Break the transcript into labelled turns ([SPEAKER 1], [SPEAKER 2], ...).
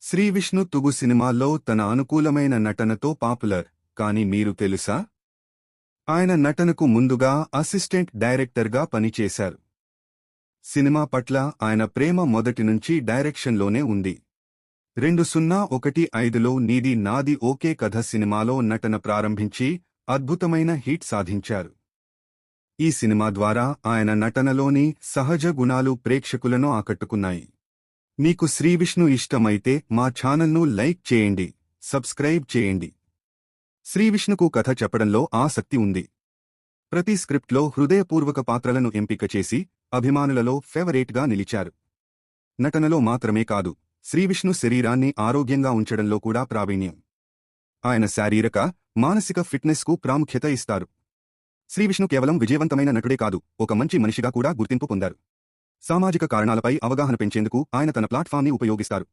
[SPEAKER 1] శ్రీవిష్ణు తుగు సినిమాల్లో తన అనుకూలమైన నటనతో పాపులర్. కానీ మీరు తెలుసా? ఆయన నటనకు ముందుగా అసిస్టెంట్ డైరెక్టర్గా పనిచేశారు. సినిమా పట్ల ఆయన ప్రేమ మొదటినుంచి డైరెక్షన్లోనే ఉంది. 2015లో నీది నాది ఓకే కథ సినిమాలో నటన ప్రారంభించి అద్భుతమైన హిట్ సాధించారు. ఈ సినిమా ద్వారా ఆయన నటనలోని సహజ గుణాలు ప్రేక్షకులను ఆకట్టుకున్నాయి. మీకు శ్రీవిష్ణు ఇష్టమైతే మా ఛానల్ను లైక్ చేయండి, సబ్స్క్రైబ్ చేయండి. శ్రీవిష్ణుకు కథ చెప్పడంలో ఆసక్తి ఉంది. ప్రతి స్క్రిప్ట్లో హృదయపూర్వక పాత్రలను ఎంపిక చేసి అభిమానులలో ఫేవరేట్గా నిలిచారు. నటనలో మాత్రమే కాదు, శ్రీవిష్ణు శరీరాన్ని ఆరోగ్యంగా ఉంచడంలో కూడా ప్రావీణ్యం. ఆయన శారీరక, మానసిక ఫిట్నెస్కు ప్రాముఖ్యత ఇస్తారు. శ్రీవిష్ణు కేవలం విజయవంతమైన నటుడే కాదు, ఒక మంచి మనిషిగా కూడా గుర్తింపు పొందారు. సామాజిక కారణాలపై అవగాహన పెంచేందుకు ఆయన తన ప్లాట్ఫామ్ని ఉపయోగిస్తారు.